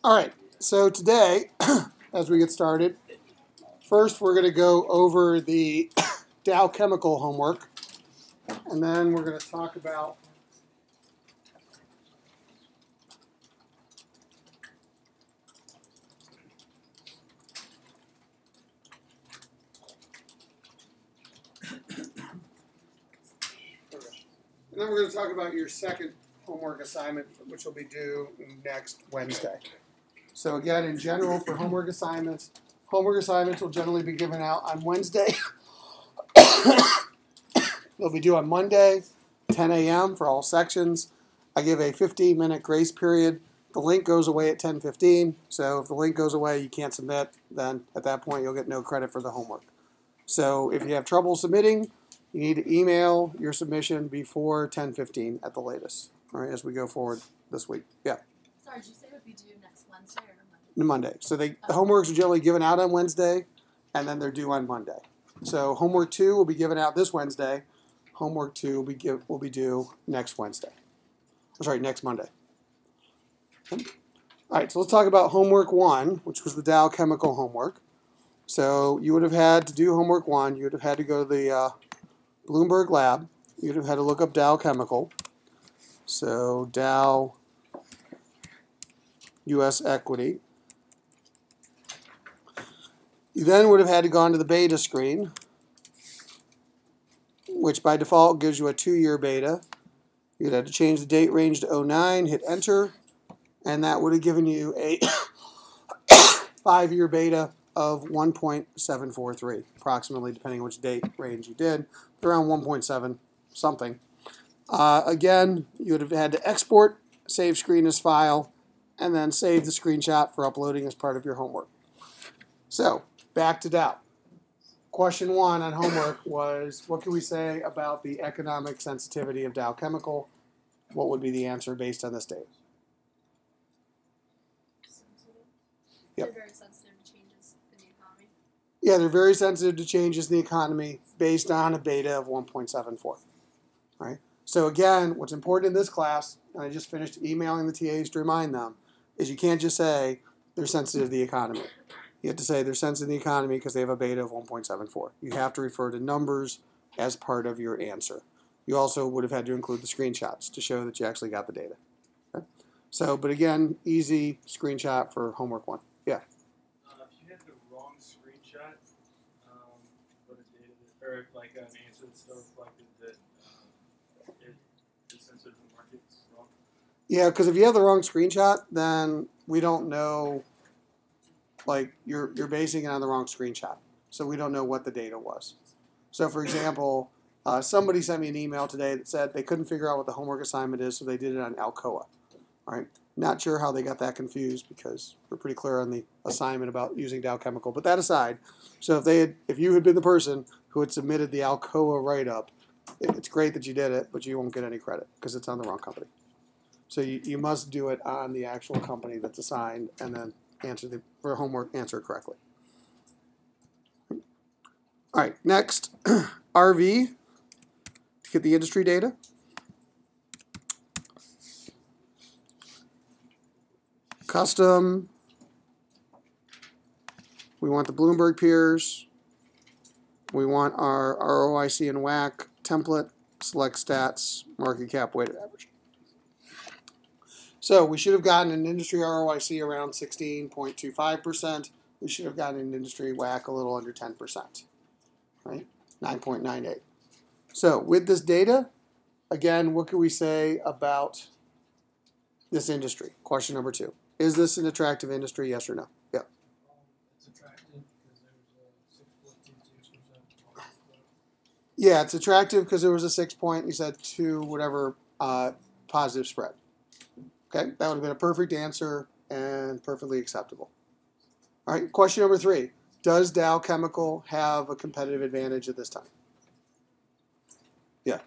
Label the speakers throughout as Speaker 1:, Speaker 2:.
Speaker 1: All right, so today, as we get started, first we're going to go over the Dow Chemical homework, and then we're going to talk about your second homework assignment, which will be due next Wednesday. So again, in general, for homework assignments will generally be given out on Wednesday. They'll be due on Monday, 10 a.m. for all sections. I give a 15-minute grace period. The link goes away at 10:15. So if the link goes away, you can't submit, then at that point you'll get no credit for the homework. So if you have trouble submitting, you need to email your submission before 10:15 at the latest, all right, as we go forward this week. Yeah.
Speaker 2: Sorry, did you say it would be due next Wednesday or
Speaker 1: Monday? Monday. So the homeworks are generally given out on Wednesday, and then they're due on Monday. So homework 2 will be given out this Wednesday. Homework 2 will be due next Wednesday. Sorry, next Monday. Okay. All right, so let's talk about homework 1, which was the Dow Chemical homework. So you would have had to do homework 1. You would have had to go to the Bloomberg lab. You would have had to look up Dow Chemical. So Dow U.S. equity. You then would have had to go onto the beta screen, which by default gives you a 2-year beta. You'd have to change the date range to 09, hit enter, and that would have given you a 5-year beta of 1.743, approximately, depending on which date range you did, around 1.7 something. Again, you would have had to export, save screen as file, and then save the screenshot for uploading as part of your homework. So, back to Dow. Question 1 on homework was, what can we say about the economic sensitivity of Dow Chemical? What would be the answer based on this data?
Speaker 2: sensitive?
Speaker 1: Yep.
Speaker 2: They're very sensitive to changes in the economy.
Speaker 1: Yeah, they're very sensitive to changes in the economy based on a beta of 1.74. All right. So again, what's important in this class, and I just finished emailing the TAs to remind them, is you can't just say they're sensitive to the economy. You have to say they're sensitive to the economy because they have a beta of 1.74. You have to refer to numbers as part of your answer. You also would have had to include the screenshots to show that you actually got the data. Okay? So, but again, easy screenshot for homework 1. Yeah.
Speaker 3: If you had the wrong screenshot, but a data that, or like an answer that still reflected that it's sensitive to the market, it's wrong.
Speaker 1: Yeah, because if you have the wrong screenshot, then we don't know. Like you're basing it on the wrong screenshot, so we don't know what the data was. So, for example, somebody sent me an email today that said they couldn't figure out what the homework assignment is, so they did it on Alcoa. All right, not sure how they got that confused because we're pretty clear on the assignment about using Dow Chemical. But that aside, so if you had been the person who had submitted the Alcoa write-up, it's great that you did it, but you won't get any credit because it's on the wrong company. So you must do it on the actual company that's assigned, and then for homework, answer it correctly. All right, next, RV, to get the industry data. Custom, we want the Bloomberg peers. We want our ROIC and WACC template, select stats, market cap weighted average. So we should have gotten an industry ROIC around 16.25%. We should have gotten an industry WACC a little under 10%, right? 9.98. So with this data, again, what can we say about this industry? Question number 2. Is this an attractive industry, yes or no? Yeah.
Speaker 3: It's attractive because there was a 6.22%.
Speaker 1: Yeah, it's attractive because there was a 6.2 whatever positive spread. Okay, that would have been a perfect answer and perfectly acceptable. All right, question number 3. Does Dow Chemical have a competitive advantage at this time? Yeah.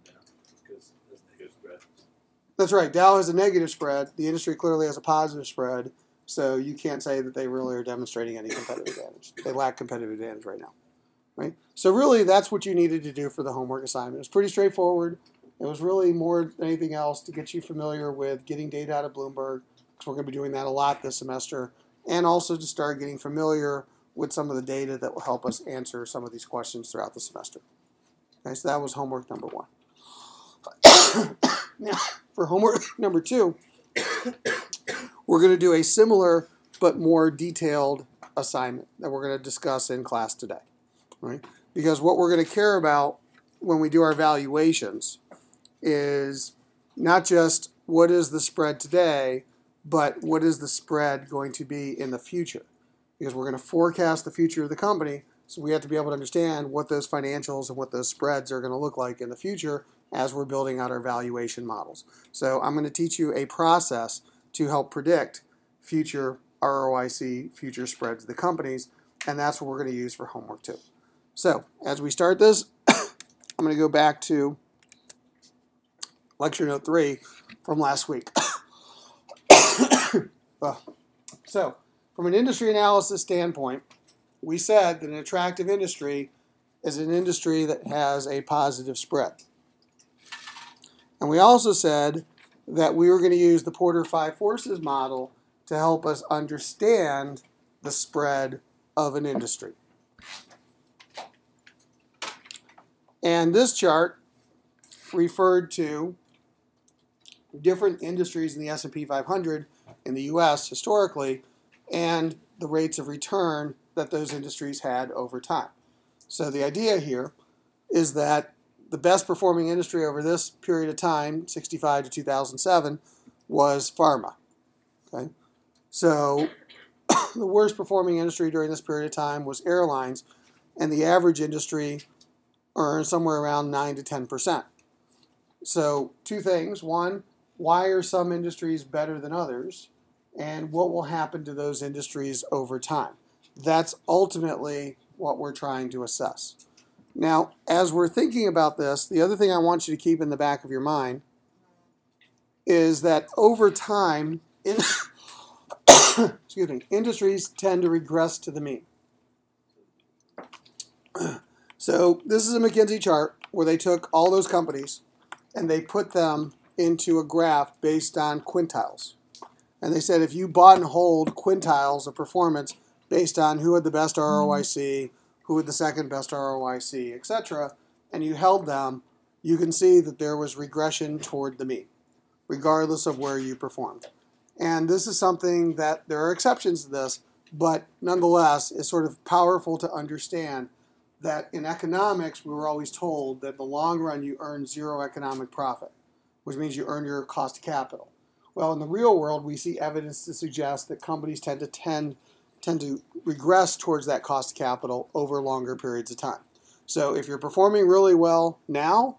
Speaker 4: Because there's negative spread.
Speaker 1: That's right. Dow has a negative spread. The industry clearly has a positive spread. So you can't say that they really are demonstrating any competitive advantage. They lack competitive advantage right now. Right? So really, that's what you needed to do for the homework assignment. It's pretty straightforward. It was really more than anything else to get you familiar with getting data out of Bloomberg, because we're going to be doing that a lot this semester, and also to start getting familiar with some of the data that will help us answer some of these questions throughout the semester. Okay, so that was homework number 1. Now, for homework number 2, we're going to do a similar but more detailed assignment that we're going to discuss in class today. Right? Because what we're going to care about when we do our valuations is not just what is the spread today, but what is the spread going to be in the future. Because we're going to forecast the future of the company, so we have to be able to understand what those financials and what those spreads are going to look like in the future as we're building out our valuation models. So I'm going to teach you a process to help predict future ROIC, future spreads of the companies, and that's what we're going to use for homework 2. So as we start this, I'm going to go back to lecture note 3 from last week. So from an industry analysis standpoint, we said that an attractive industry is an industry that has a positive spread. And we also said that we were going to use the Porter 5 Forces model to help us understand the spread of an industry. And this chart referred to different industries in the S&P 500 in the U.S. historically and the rates of return that those industries had over time. So the idea here is that the best performing industry over this period of time, 65 to 2007, was pharma. Okay? So the worst performing industry during this period of time was airlines, and the average industry earned somewhere around 9 to 10%. So two things. One, why are some industries better than others? And what will happen to those industries over time? That's ultimately what we're trying to assess. Now, as we're thinking about this, the other thing I want you to keep in the back of your mind is that over time, industries tend to regress to the mean. So this is a McKinsey chart where they took all those companies and they put them into a graph based on quintiles. And they said if you bought and hold quintiles of performance based on who had the best ROIC, who had the second best ROIC, etc., and you held them, you can see that there was regression toward the mean, regardless of where you performed. And this is something that there are exceptions to this, but nonetheless is sort of powerful to understand that in economics, we were always told that in the long run you earn zero economic profit, which means you earn your cost of capital. Well, in the real world, we see evidence to suggest that companies tend to regress towards that cost of capital over longer periods of time. So if you're performing really well now,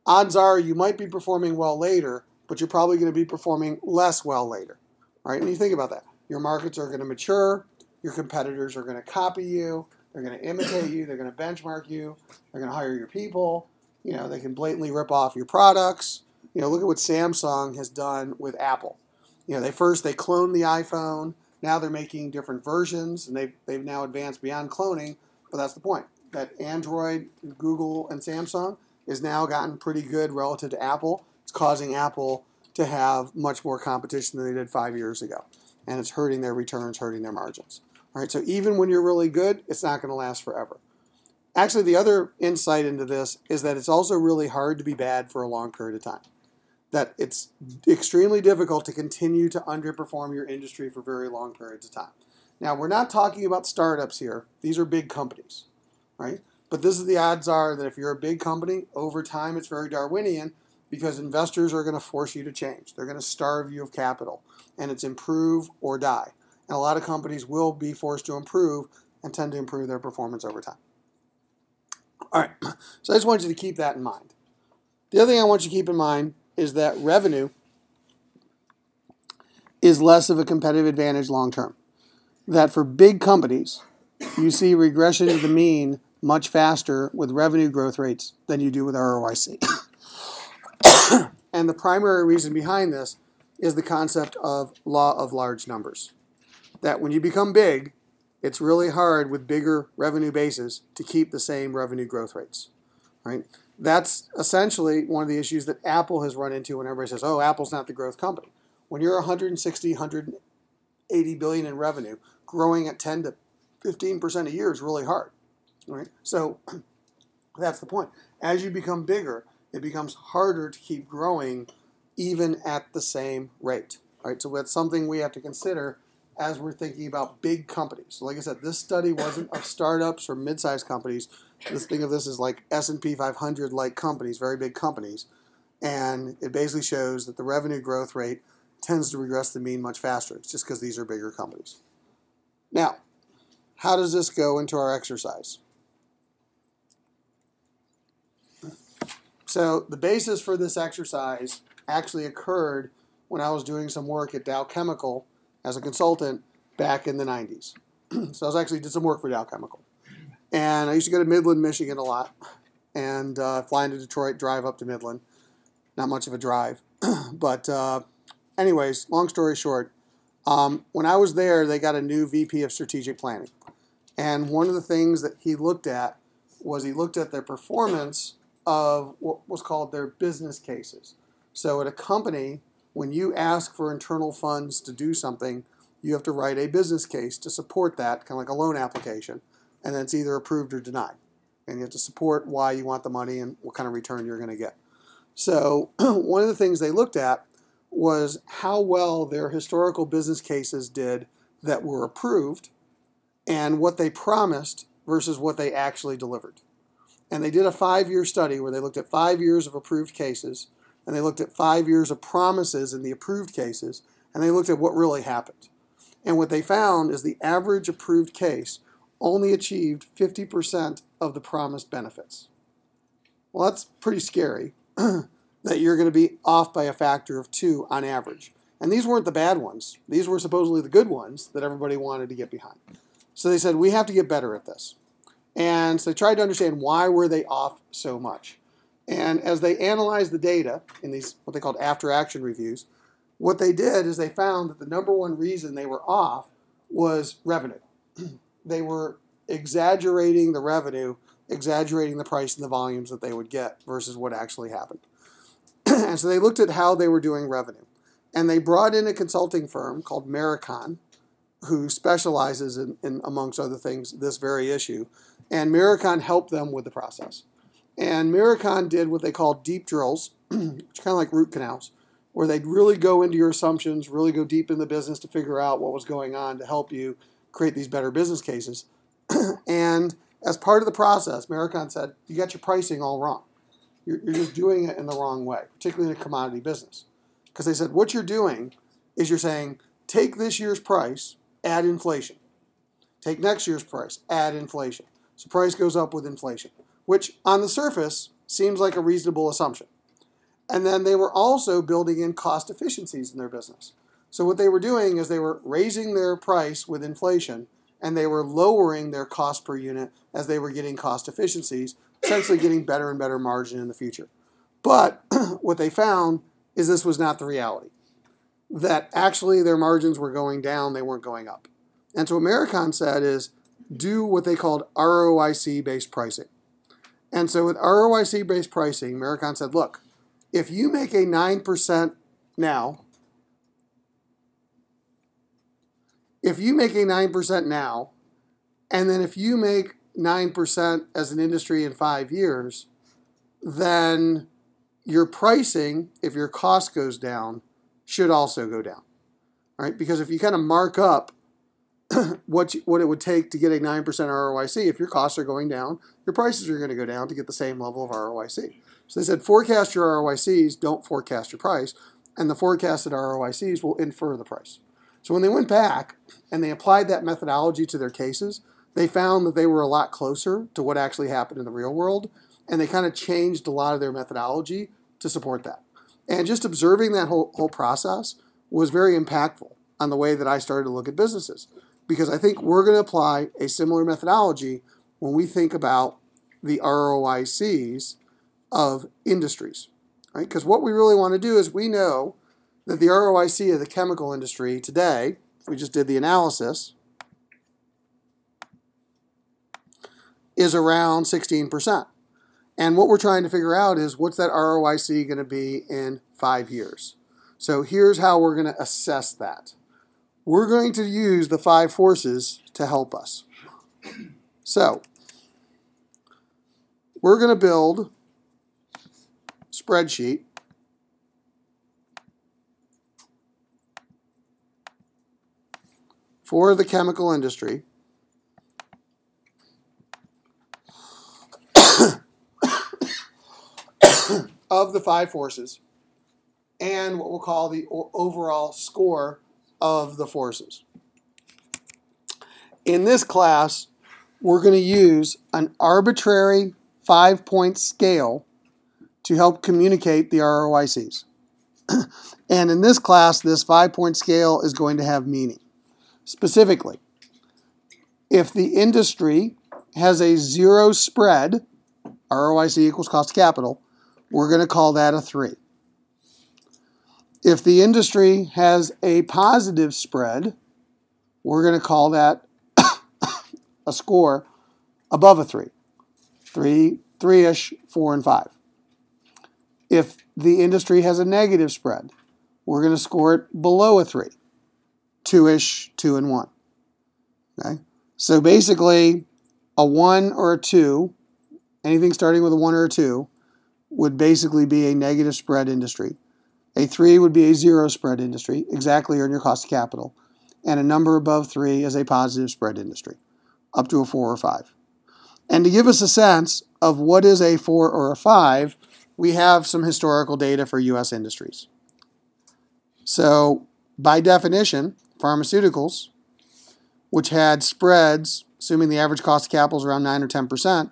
Speaker 1: odds are you might be performing well later, but you're probably going to be performing less well later. Right? And you think about that. Your markets are going to mature. Your competitors are going to copy you. They're going to imitate you. They're going to benchmark you. They're going to hire your people. You know, they can blatantly rip off your products. You know, look at what Samsung has done with Apple. You know, they cloned the iPhone. Now they're making different versions, and they've now advanced beyond cloning. But that's the point. That Android, Google, and Samsung is now gotten pretty good relative to Apple. It's causing Apple to have much more competition than they did 5 years ago. And it's hurting their returns, hurting their margins. All right, so even when you're really good, it's not going to last forever. Actually, the other insight into this is that it's also really hard to be bad for a long period of time. That it's extremely difficult to continue to underperform your industry for very long periods of time. Now, we're not talking about startups here. These are big companies, right? But this is the odds are that if you're a big company, over time it's very Darwinian because investors are going to force you to change. They're going to starve you of capital, and it's improve or die. And a lot of companies will be forced to improve and tend to improve their performance over time. All right, so I just want you to keep that in mind. The other thing I want you to keep in mind is that revenue is less of a competitive advantage long term. That for big companies, you see regression to the mean much faster with revenue growth rates than you do with ROIC. And the primary reason behind this is the concept of law of large numbers. That when you become big, it's really hard with bigger revenue bases to keep the same revenue growth rates, right? That's essentially one of the issues that Apple has run into when everybody says, oh, Apple's not the growth company. when you're 160, 180 billion in revenue, growing at 10 to 15% a year is really hard, right? So that's the point. As you become bigger, it becomes harder to keep growing even at the same rate, right? So that's something we have to consider as we're thinking about big companies. So like I said, this study wasn't of startups or mid-sized companies. Let's think of this as like S&P 500 like companies, very big companies. And it basically shows that the revenue growth rate tends to regress the mean much faster. It's just because these are bigger companies. Now, how does this go into our exercise? So the basis for this exercise actually occurred when I was doing some work at Dow Chemical as a consultant back in the 90s. So I was actually did some work for Dow Chemical. And I used to go to Midland, Michigan a lot and fly into Detroit, drive up to Midland. Not much of a drive. But anyways, long story short, when I was there, they got a new VP of strategic planning. And one of the things that he looked at was he looked at their performance of what was called their business cases. So at a company, when you ask for internal funds to do something, you have to write a business case to support that, kind of like a loan application, and then it's either approved or denied. And you have to support why you want the money and what kind of return you're going to get. So one of the things they looked at was how well their historical business cases did that were approved and what they promised versus what they actually delivered. And they did a 5-year study where they looked at 5 years of approved cases, and they looked at 5 years of promises in the approved cases, and they looked at what really happened. And what they found is the average approved case only achieved 50% of the promised benefits. Well, that's pretty scary that you're going to be off by a factor of 2 on average. And these weren't the bad ones. These were supposedly the good ones that everybody wanted to get behind. So they said, we have to get better at this. And so they tried to understand why were they off so much. And as they analyzed the data in these what they called after-action reviews, what they did is they found that the number one reason they were off was revenue. They were exaggerating the revenue, exaggerating the price and the volumes that they would get versus what actually happened. And so they looked at how they were doing revenue. And they brought in a consulting firm called Maricon, who specializes in, amongst other things, this very issue. And Maricon helped them with the process. And Maricon did what they call deep drills, which are kind of like root canals, where they'd really go into your assumptions, really go deep in the business to figure out what was going on to help you create these better business cases. And as part of the process, Maricon said, you got your pricing all wrong. You're just doing it in the wrong way, particularly in a commodity business. Because they said, what you're doing is you're saying, take this year's price, add inflation. Take next year's price, add inflation. So price goes up with inflation, which on the surface seems like a reasonable assumption. And then they were also building in cost efficiencies in their business. So what they were doing is they were raising their price with inflation, and they were lowering their cost per unit as they were getting cost efficiencies, essentially getting better and better margin in the future. But what they found is this was not the reality. That actually their margins were going down, they weren't going up. And so what Maricon said is do what they called ROIC-based pricing. And so with ROIC-based pricing, Maricon said, look, if you make a 9% now, and then if you make 9% as an industry in 5 years, then your pricing, if your cost goes down, should also go down, right? Because if you kind of mark up what it would take to get a 9% ROIC, if your costs are going down, your prices are going to go down to get the same level of ROIC. So they said forecast your ROICs, don't forecast your price, and the forecasted ROICs will infer the price. So when they went back and they applied that methodology to their cases, they found that they were a lot closer to what actually happened in the real world, and they kind of changed a lot of their methodology to support that. And just observing that whole process was very impactful on the way that I started to look at businesses. Because I think we're going to apply a similar methodology when we think about the ROICs of industries. Right? Because what we really want to do is we know that the ROIC of the chemical industry today, if we just did the analysis, is around 16%. And what we're trying to figure out is what's that ROIC going to be in 5 years. So here's how we're going to assess that. We're going to use the 5 forces to help us. So we're going to build a spreadsheet for the chemical industry of the 5 forces and what we'll call the overall score of the forces. In this class, we're going to use an arbitrary 5-point scale to help communicate the ROICs. And in this class, this 5-point scale is going to have meaning. Specifically, if the industry has a 0 spread, ROIC equals cost of capital, we're going to call that a 3. If the industry has a positive spread, we're going to call that a score above a 3. 3-ish, 4, and 5. If the industry has a negative spread, we're going to score it below a 3. 2-ish, 2, and 1. Okay? So basically, a 1 or a 2, anything starting with a 1 or a 2, would basically be a negative spread industry. A 3 would be a 0 spread industry, exactly earn your cost of capital. And a number above 3 is a positive spread industry, up to a 4 or 5. And to give us a sense of what is a 4 or a 5, we have some historical data for U.S. industries. So, by definition, pharmaceuticals, which had spreads, assuming the average cost of capital is around 9 or 10%,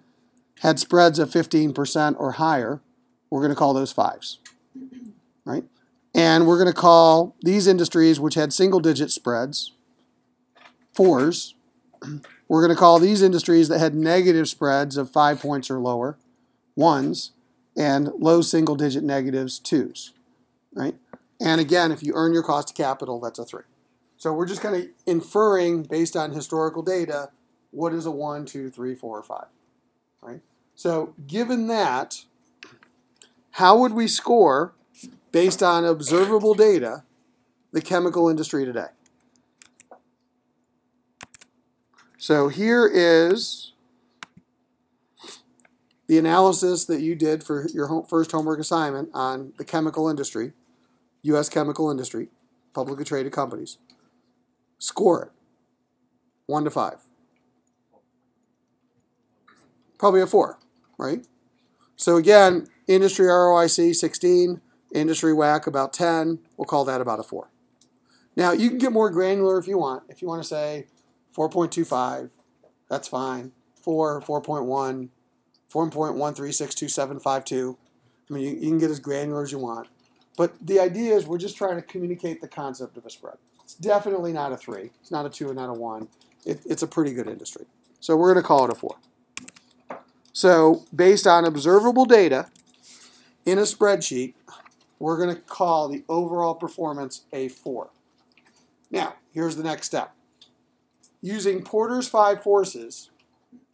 Speaker 1: had spreads of 15% or higher. We're going to call those 5s. Right? And we're going to call these industries which had single-digit spreads 4s. We're going to call these industries that had negative spreads of 5 points or lower 1s, and low single-digit negatives 2s. Right? And again, if you earn your cost of capital, that's a 3. So we're just kind of inferring based on historical data what is a 1, 2, 3, 4, or 5. Right? So given that, how would we score, based on observable data, the chemical industry today? So here is the analysis that you did for your first homework assignment on the chemical industry, U.S. chemical industry, publicly traded companies. Score it, 1 to 5. Probably a 4, right? So again, industry ROIC 16, industry WACC about 10. We'll call that about a 4. Now, you can get more granular if you want. If you want to say 4.25, that's fine. 4, 4.1, 4.136275.2. I mean, you can get as granular as you want. But the idea is we're just trying to communicate the concept of a spread. It's definitely not a 3. It's not a 2 and not a 1. It's a pretty good industry. So we're going to call it a 4. So based on observable data in a spreadsheet, we're going to call the overall performance a 4. Now, here's the next step. Using Porter's 5 forces,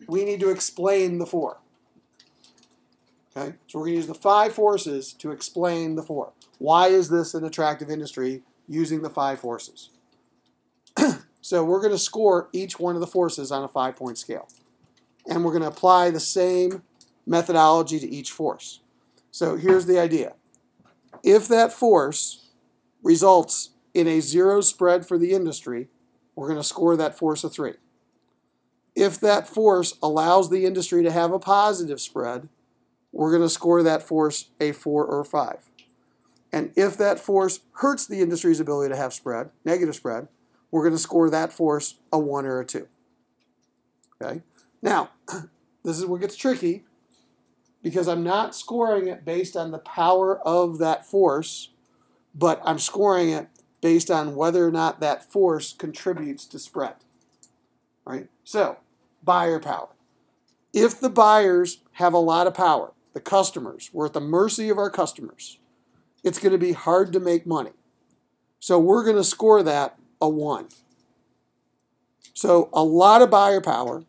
Speaker 1: we need to explain the 4. Okay? So we're going to use the 5 forces to explain the 4. Why is this an attractive industry using the 5 forces? So we're going to score each one of the forces on a 5-point scale. And we're going to apply the same methodology to each force. So here's the idea. If that force results in a 0 spread for the industry, we're going to score that force a 3. If that force allows the industry to have a positive spread, we're going to score that force a 4 or 5. And if that force hurts the industry's ability to have spread, negative spread, we're going to score that force a 1 or a 2. Okay? Now, this is where it gets tricky because I'm not scoring it based on the power of that force, but I'm scoring it based on whether or not that force contributes to spread. Right? So, buyer power. If the buyers have a lot of power, the customers, we're at the mercy of our customers, it's going to be hard to make money. So we're going to score that a 1. So a lot of buyer power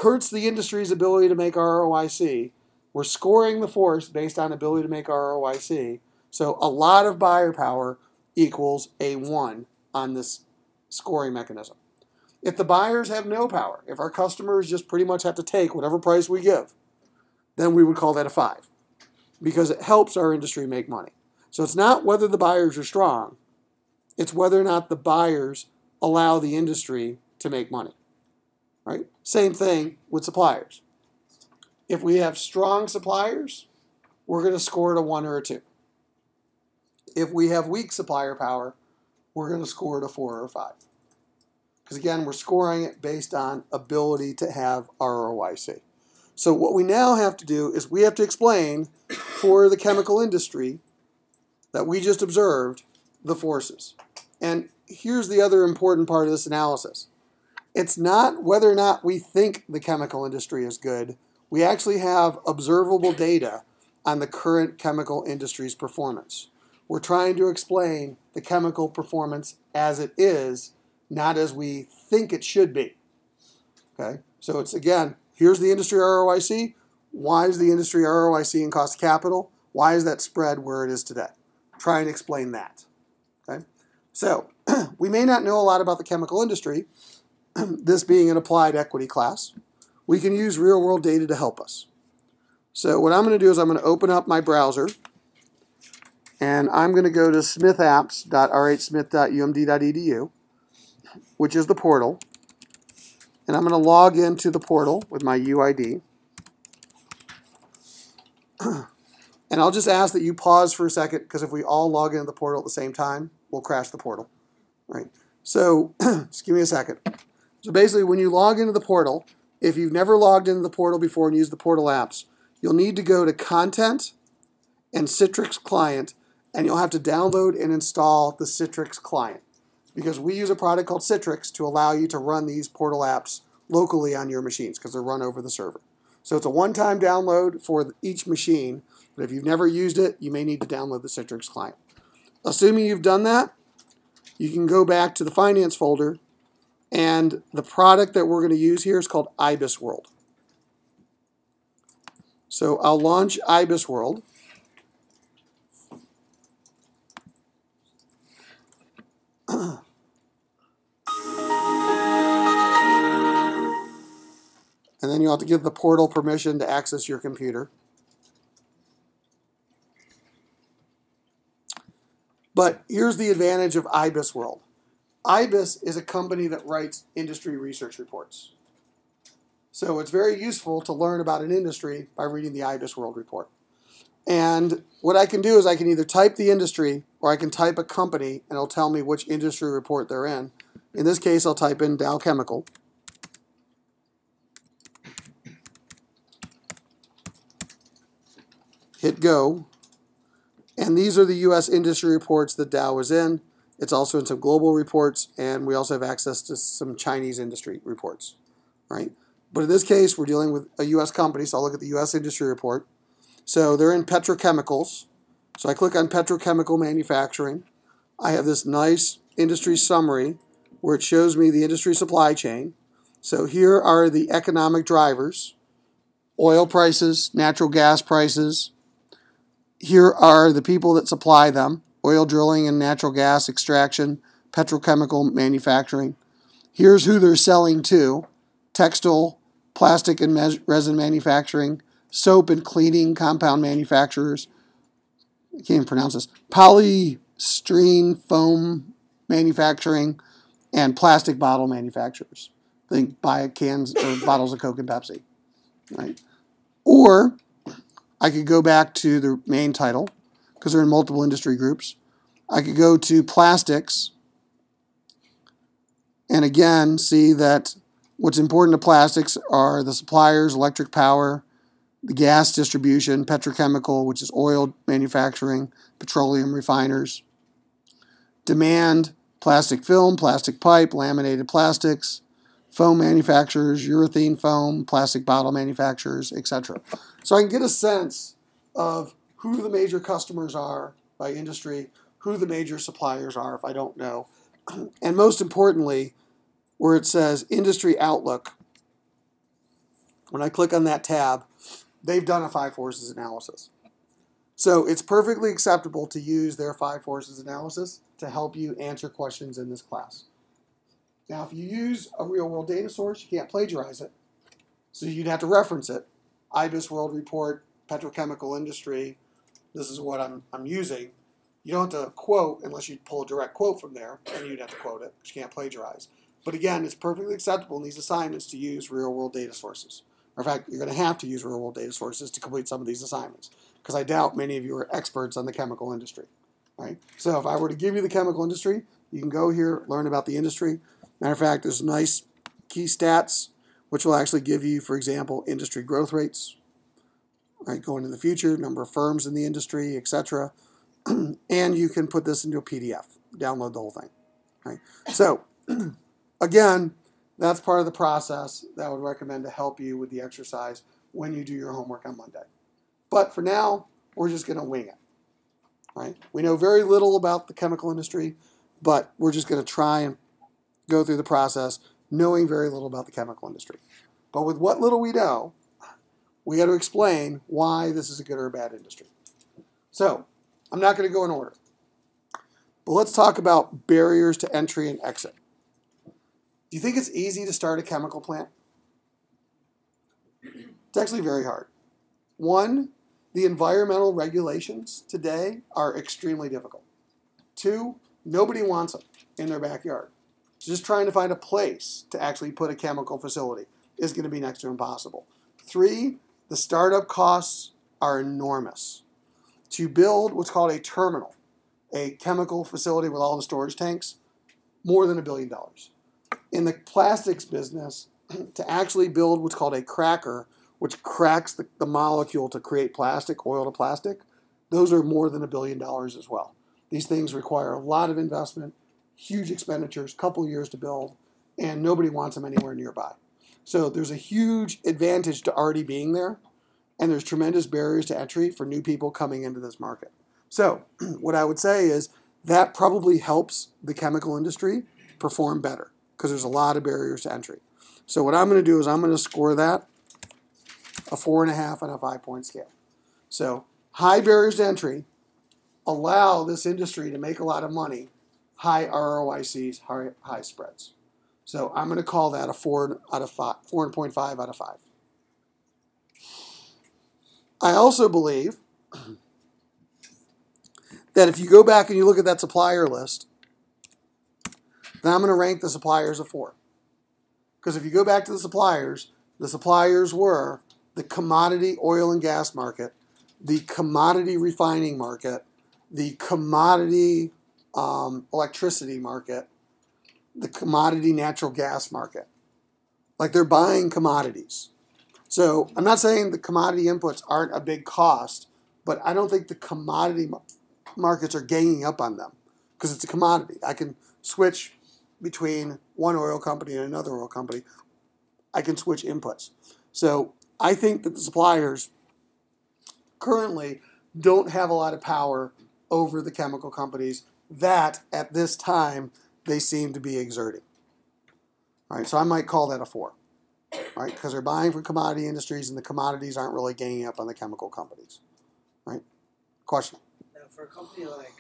Speaker 1: hurts the industry's ability to make ROIC. We're scoring the force based on ability to make ROIC. So a lot of buyer power equals a 1 on this scoring mechanism. If the buyers have no power, if our customers just pretty much have to take whatever price we give, then we would call that a 5 because it helps our industry make money. So it's not whether the buyers are strong, it's whether or not the buyers allow the industry to make money. Right? Same thing with suppliers. If we have strong suppliers, we're going to score it a 1 or a 2. If we have weak supplier power, we're going to score it a 4 or a 5. Because again, we're scoring it based on ability to have ROIC. So what we now have to do is we have to explain for the chemical industry that we just observed the forces. And here's the other important part of this analysis. It's not whether or not we think the chemical industry is good. We actually have observable data on the current chemical industry's performance. We're trying to explain the chemical performance as it is, not as we think it should be. Okay? So it's, again, here's the industry ROIC. Why is the industry ROIC in cost of capital? Why is that spread where it is today? Try and explain that. Okay? So we may not know a lot about the chemical industry, this being an applied equity class. We can use real-world data to help us. So what I'm going to do is I'm going to open up my browser, and I'm going to go to smithapps.rhsmith.umd.edu, which is the portal, and I'm going to log into the portal with my UID. And I'll just ask that you pause for a second, because if we all log into the portal at the same time, we'll crash the portal. Right? So just give me a second. So basically, when you log into the portal, if you've never logged into the portal before and used the portal apps, you'll need to go to Content and Citrix Client, and you'll have to download and install the Citrix Client, because we use a product called Citrix to allow you to run these portal apps locally on your machines, because they're run over the server. So it's a one-time download for each machine, but if you've never used it, you may need to download the Citrix Client. Assuming you've done that, you can go back to the Finance folder, and the product that we're going to use here is called IBIS World. So I'll launch IBIS World. And then you'll have to give the portal permission to access your computer. But here's the advantage of IBIS World. IBIS is a company that writes industry research reports. So it's very useful to learn about an industry by reading the IBIS World report. And what I can do is I can either type the industry or I can type a company, and it'll tell me which industry report they're in. In this case, I'll type in Dow Chemical. Hit go. And these are the U.S. industry reports that Dow is in. It's also in some global reports, and we also have access to some Chinese industry reports, right? But in this case, we're dealing with a U.S. company, so I'll look at the U.S. industry report. So they're in petrochemicals. So I click on petrochemical manufacturing. I have this nice industry summary where it shows me the industry supply chain. So here are the economic drivers: oil prices, natural gas prices. Here are the people that supply them: oil drilling and natural gas extraction, petrochemical manufacturing. Here's who they're selling to: textile, plastic and resin manufacturing, soap and cleaning compound manufacturers. I can't even pronounce this. Polystyrene foam manufacturing, and plastic bottle manufacturers. Think buy cans or bottles of Coke and Pepsi. Right? Or I could go back to the main title, because they're in multiple industry groups. I could go to plastics, and again see that what's important to plastics are the suppliers, electric power, the gas distribution, petrochemical, which is oil manufacturing, petroleum refiners, demand, plastic film, plastic pipe, laminated plastics, foam manufacturers, urethane foam, plastic bottle manufacturers, etc. So I can get a sense of who the major customers are by industry, who the major suppliers are if I don't know, and most importantly, where it says Industry Outlook, when I click on that tab, they've done a 5 forces analysis. So it's perfectly acceptable to use their 5 forces analysis to help you answer questions in this class. Now, if you use a real-world data source, you can't plagiarize it. So you'd have to reference it. IBIS World Report, petrochemical industry, this is what I'm using. You don't have to quote unless you pull a direct quote from there, and you'd have to quote it, because you can't plagiarize. But again, it's perfectly acceptable in these assignments to use real-world data sources. In fact, you're going to have to use real-world data sources to complete some of these assignments, because I doubt many of you are experts on the chemical industry. Right? So if I were to give you the chemical industry, you can go here, learn about the industry. Matter of fact, there's nice key stats, which will actually give you, for example, industry growth rates, right, going in the future, number of firms in the industry, etc. And you can put this into a PDF, download the whole thing. Right? So, again, that's part of the process that I would recommend to help you with the exercise when you do your homework on Monday. But for now, we're just going to wing it. Right? We know very little about the chemical industry, but we're just going to try and go through the process knowing very little about the chemical industry. But with what little we know, we got to explain why this is a good or a bad industry. So, I'm not going to go in order. But let's talk about barriers to entry and exit. Do you think it's easy to start a chemical plant? It's actually very hard. One, the environmental regulations today are extremely difficult. Two, nobody wants them in their backyard. Just trying to find a place to actually put a chemical facility is going to be next to impossible. Three, the startup costs are enormous. To build what's called a terminal, a chemical facility with all the storage tanks, more than $1 billion. In the plastics business, to actually build what's called a cracker, which cracks the molecule to create plastic, oil to plastic, those are more than $1 billion as well. These things require a lot of investment, huge expenditures, couple years to build, and nobody wants them anywhere nearby. So there's a huge advantage to already being there, and there's tremendous barriers to entry for new people coming into this market. So what I would say is that probably helps the chemical industry perform better because there's a lot of barriers to entry. So what I'm going to do is I'm going to score that a 4.5 on a 5-point scale. So high barriers to entry allow this industry to make a lot of money, high ROICs, high spreads. So I'm going to call that a 4 out of 5, 4.5 out of 5. I also believe that if you go back and you look at that supplier list, then I'm going to rank the suppliers a 4. Because if you go back to the suppliers were the commodity oil and gas market, the commodity refining market, the commodity electricity market, the commodity natural gas market. Like they're buying commodities. So I'm not saying the commodity inputs aren't a big cost, but I don't think the commodity markets are ganging up on them because it's a commodity. I can switch between one oil company and another oil company. I can switch inputs. So I think that the suppliers currently don't have a lot of power over the chemical companies that at this time they seem to be exerting. All right, so I might call that a 4. Right, because they're buying from commodity industries and the commodities aren't really ganging up on the chemical companies. Right? Question?
Speaker 5: Now, for a company like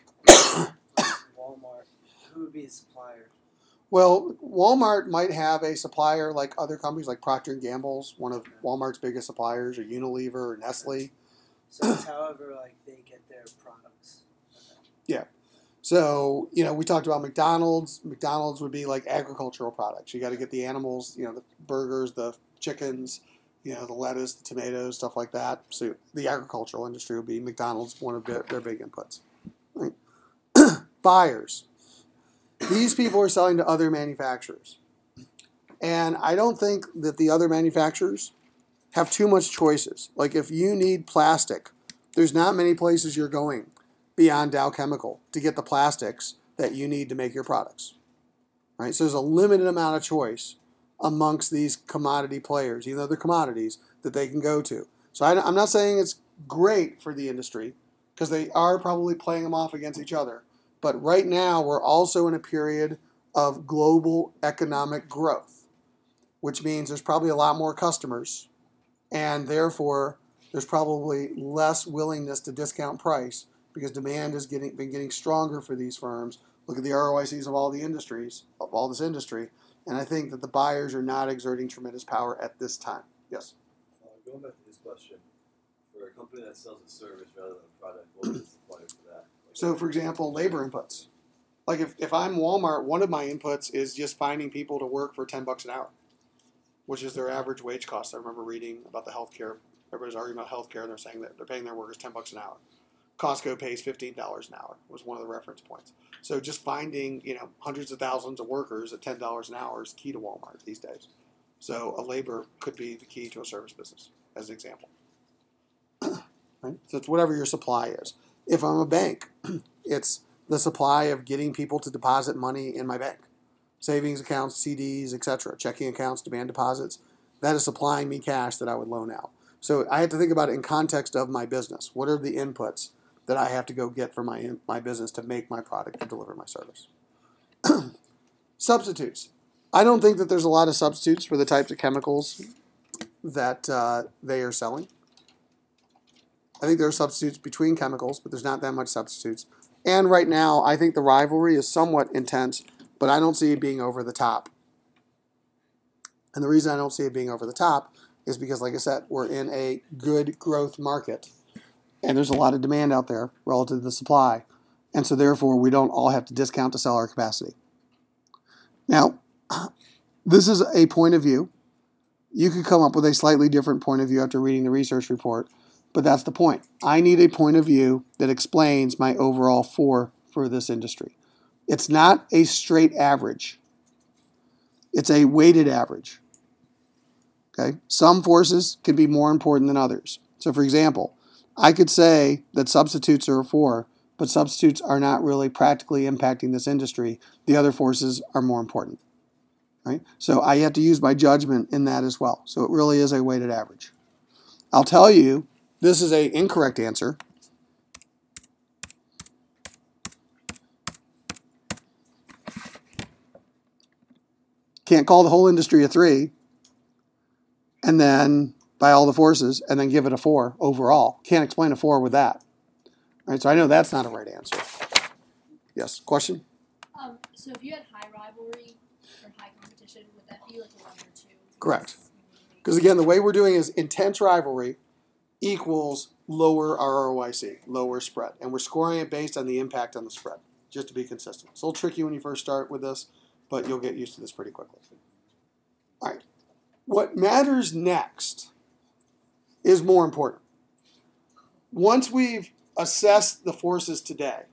Speaker 5: Walmart, who would be the supplier?
Speaker 1: Well, Walmart might have a supplier like other companies, like Procter & Gamble's one of Walmart's biggest suppliers, or Unilever, or Nestle.
Speaker 5: So it's however they get their products. Okay.
Speaker 1: Yeah. So, we talked about McDonald's. McDonald's would be like agricultural products. You got to get the animals, the burgers, the chickens, the lettuce, the tomatoes, stuff like that. So the agricultural industry would be McDonald's, one of their big inputs. Right? Buyers. These people are selling to other manufacturers. And I don't think that the other manufacturers have too much choices. Like if you need plastic, there's not many places you're going beyond Dow Chemical to get the plastics that you need to make your products. Right? So there's a limited amount of choice amongst these commodity players, even though they're commodities, that they can go to. So I'm not saying it's great for the industry because they are probably playing them off against each other. But right now we're also in a period of global economic growth, which means there's probably a lot more customers, and therefore there's probably less willingness to discount price because demand has been getting stronger for these firms. Look at the ROICs of all the industries, of all this industry, and I think that the buyers are not exerting tremendous power at this time. Yes?
Speaker 4: Going back to his question, for a company that sells a service rather than a product, what is the supplier for that?
Speaker 1: So, for example, labor inputs. Like if I'm Walmart, one of my inputs is just finding people to work for $10 an hour, which is their average wage cost. I remember reading about the healthcare. Everybody's arguing about healthcare, and they're saying that they're paying their workers $10 an hour. Costco pays $15 an hour was one of the reference points. So just finding hundreds of thousands of workers at $10 an hour is key to Walmart these days. So a labor could be the key to a service business, as an example. Right? So it's whatever your supply is. If I'm a bank, it's the supply of getting people to deposit money in my bank. Savings accounts, CDs, etc., checking accounts, demand deposits. That is supplying me cash that I would loan out. So I have to think about it in context of my business. What are the inputs that I have to go get for my business to make my product to deliver my service? Substitutes. I don't think that there's a lot of substitutes for the types of chemicals that they are selling. I think there are substitutes between chemicals, but there's not that much substitutes. And right now, I think the rivalry is somewhat intense, but I don't see it being over the top. And the reason I don't see it being over the top is because, like I said, we're in a good growth market. And there's a lot of demand out there relative to the supply. And so therefore, we don't all have to discount to sell our capacity. Now, this is a point of view. You could come up with a slightly different point of view after reading the research report. But that's the point. I need a point of view that explains my overall for this industry. It's not a straight average. It's a weighted average. Okay? Some forces can be more important than others. So for example, I could say that substitutes are a 4, but substitutes are not really practically impacting this industry. The other forces are more important. Right? So I have to use my judgment in that as well. So it really is a weighted average. I'll tell you, this is an incorrect answer. Can't call the whole industry a 3 and then by all the forces and then give it a 4 overall. Can't explain a 4 with that. All right, so I know that's not a right answer. Yes, question?
Speaker 2: So if you had high rivalry or high competition, would that be like a 1 or 2?
Speaker 1: Correct. Because again, the way we're doing is intense rivalry equals lower ROIC, lower spread. And we're scoring it based on the impact on the spread, just to be consistent. It's a little tricky when you first start with this, but you'll get used to this pretty quickly. All right. What matters next is more important. Once we've assessed the forces today,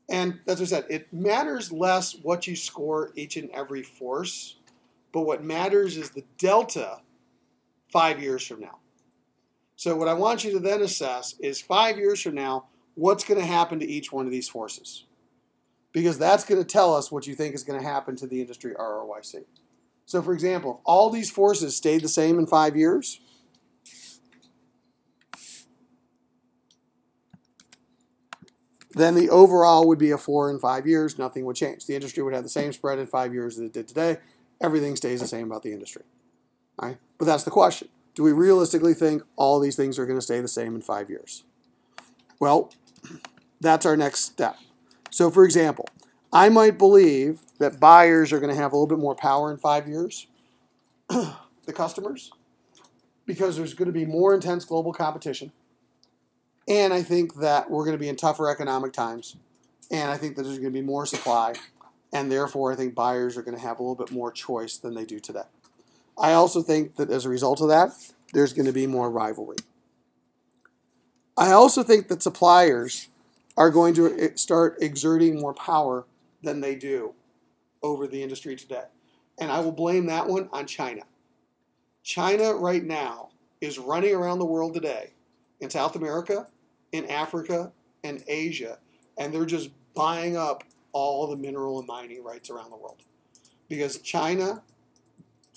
Speaker 1: and as I said, it matters less what you score each and every force, but what matters is the delta 5 years from now. So what I want you to then assess is 5 years from now, what's going to happen to each one of these forces? Because that's going to tell us what you think is going to happen to the industry ROIC. So for example, if all these forces stayed the same in 5 years, then the overall would be a 4 in 5 years. Nothing would change. The industry would have the same spread in 5 years as it did today. Everything stays the same about the industry. All right? But that's the question. Do we realistically think all these things are going to stay the same in 5 years? Well, that's our next step. So for example, I might believe that buyers are going to have a little bit more power in 5 years, the customers, because there's going to be more intense global competition. And I think that we're going to be in tougher economic times. And I think that there's going to be more supply. And therefore, I think buyers are going to have a little bit more choice than they do today. I also think that as a result of that, there's going to be more rivalry. I also think that suppliers are going to start exerting more power than they do over the industry today. And I will blame that one on China. China right now is running around the world today, in South America, in Africa, and Asia, and they're just buying up all the mineral and mining rights around the world. Because China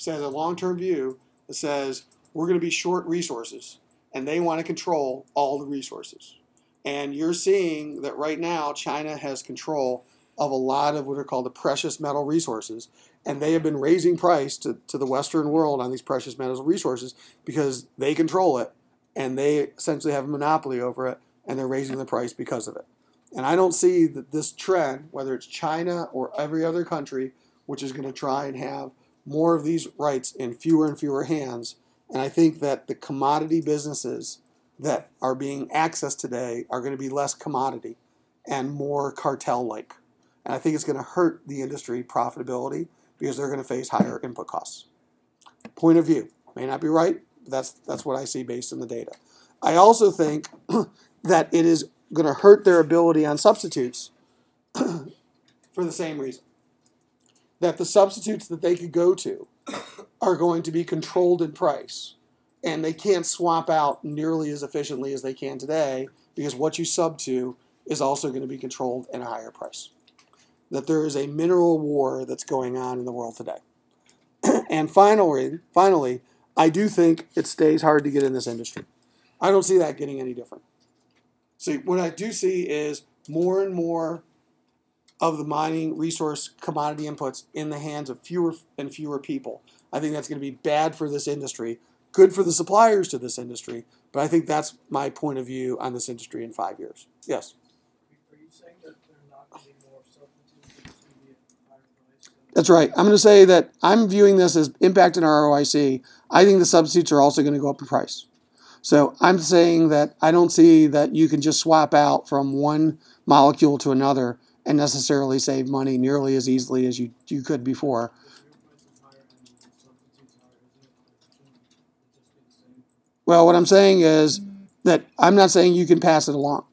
Speaker 1: has a long-term view that says we're going to be short resources, and they want to control all the resources. And you're seeing that right now China has control of a lot of what are called the precious metal resources, and they have been raising price to the Western world on these precious metal resources because they control it, and they essentially have a monopoly over it, and they're raising the price because of it. And I don't see that this trend, whether it's China or every other country, which is going to try and have more of these rights in fewer and fewer hands. And I think that the commodity businesses that are being accessed today are going to be less commodity and more cartel-like. And I think it's going to hurt the industry profitability because they're going to face higher input costs. Point of view. May not be right, but that's what I see based on the data. I also think that it is going to hurt their ability on substitutes for the same reason. That the substitutes that they could go to are going to be controlled in price, and they can't swap out nearly as efficiently as they can today because what you sub to is also going to be controlled at a higher price. That there is a mineral war that's going on in the world today. And finally, I do think it stays hard to get in this industry. I don't see that getting any different. See, what I do see is more and more of the mining resource commodity inputs in the hands of fewer and fewer people. I think that's going to be bad for this industry, good for the suppliers to this industry, but I think that's my point of view on this industry in 5 years. Yes?
Speaker 5: Are you saying that there are not going to be more substitutes, it's going to be a higher price?
Speaker 1: That's right. I'm going to say that I'm viewing this as impact in ROIC. I think the substitutes are also going to go up in price. So I'm saying that I don't see that you can just swap out from one molecule to another and necessarily save money nearly as easily as you could before. Well, what I'm saying is that I'm not saying you can pass it along.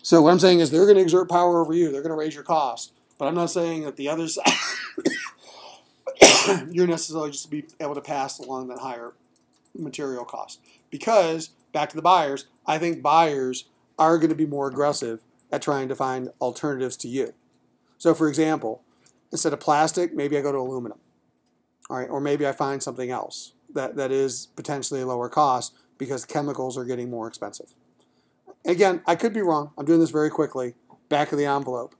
Speaker 1: So what I'm saying is they're going to exert power over you. They're going to raise your costs. But I'm not saying that the other side, you're necessarily just be able to pass along that higher material cost. Because, back to the buyers, I think buyers are going to be more aggressive at trying to find alternatives to you. So, for example, instead of plastic, maybe I go to aluminum. All right, or maybe I find something else that is potentially a lower cost because chemicals are getting more expensive. Again, I could be wrong. I'm doing this very quickly, back of the envelope.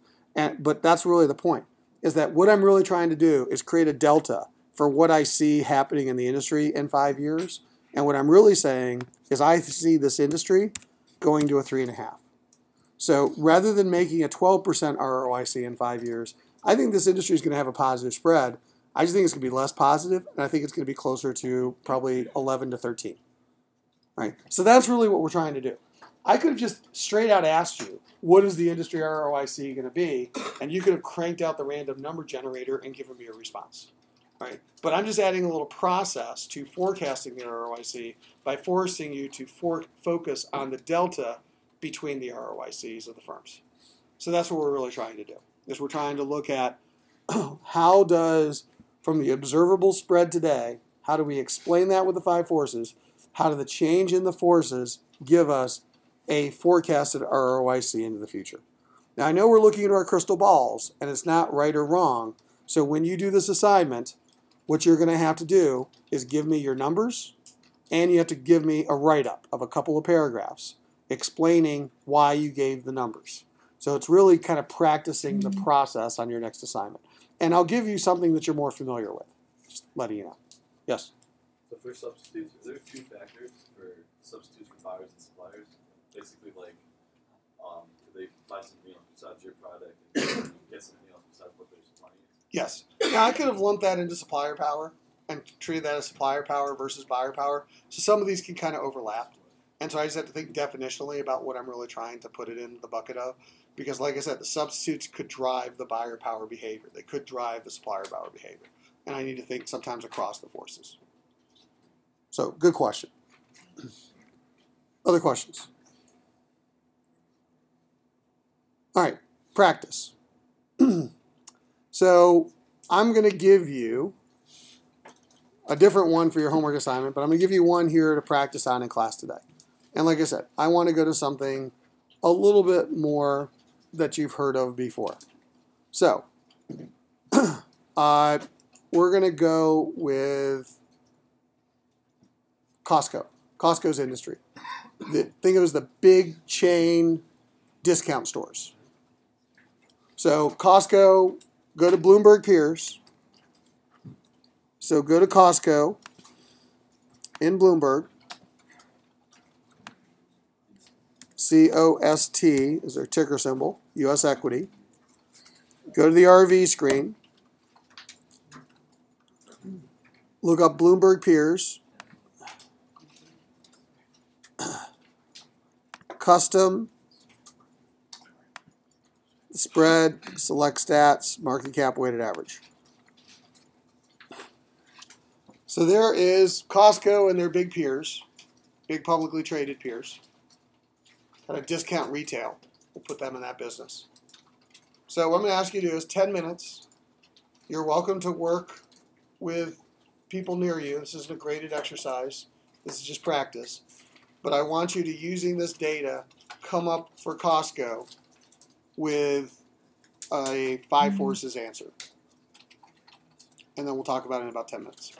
Speaker 1: But that's really the point, is that what I'm really trying to do is create a delta for what I see happening in the industry in 5 years. And what I'm really saying is I see this industry going to a 3.5. So rather than making a 12% ROIC in 5 years, I think this industry is going to have a positive spread. I just think it's going to be less positive, and I think it's going to be closer to probably 11 to 13. Right? So that's really what we're trying to do. I could have just straight out asked you, what is the industry ROIC going to be? And you could have cranked out the random number generator and given me a response. Right? But I'm just adding a little process to forecasting the ROIC by forcing you to focus on the delta between the ROICs of the firms. So that's what we're really trying to do, is we're trying to look at how does, from the observable spread today, how do we explain that with the 5 forces? How do the change in the forces give us a forecasted ROIC into the future? Now, I know we're looking at our crystal balls, and it's not right or wrong. So when you do this assignment, what you're going to have to do is give me your numbers, and you have to give me a write-up of a couple of paragraphs explaining why you gave the numbers. So it's really kind of practicing the process on your next assignment. And I'll give you something that you're more familiar with, just letting you know. Yes?
Speaker 4: So for substitutes, is there 2 factors for substitutes for buyers and suppliers? Basically, like, do they buy something else besides your product and get something else besides what they're supplying?
Speaker 1: Yes. Now, I could have lumped that into supplier power and treated that as supplier power versus buyer power. So some of these can kind of overlap. And so I just have to think definitionally about what I'm really trying to put it in the bucket of. Because like I said, the substitutes could drive the buyer power behavior. They could drive the supplier power behavior. And I need to think sometimes across the forces. So, good question. Other questions? All right, practice. So, I'm going to give you a different one for your homework assignment, but I'm going to give you one here to practice on in class today. And like I said, I want to go to something a little bit more that you've heard of before. So, we're going to go with Costco. Costco's industry. Think of it as the big chain discount stores. So Costco, go to Bloomberg Peers. So go to Costco in Bloomberg. COST is their ticker symbol, US Equity. Go to the RV screen. Look up Bloomberg Peers. Custom. Spread. Select stats. Market cap weighted average. So there is Costco and their big peers. Big publicly traded peers. Kind of discount retail. We'll put them in that business. So what I'm going to ask you to do is 10 minutes. You're welcome to work with people near you. This isn't a graded exercise. This is just practice. But I want you to, using this data, come up for Costco with a 5 forces answer. And then we'll talk about it in about 10 minutes.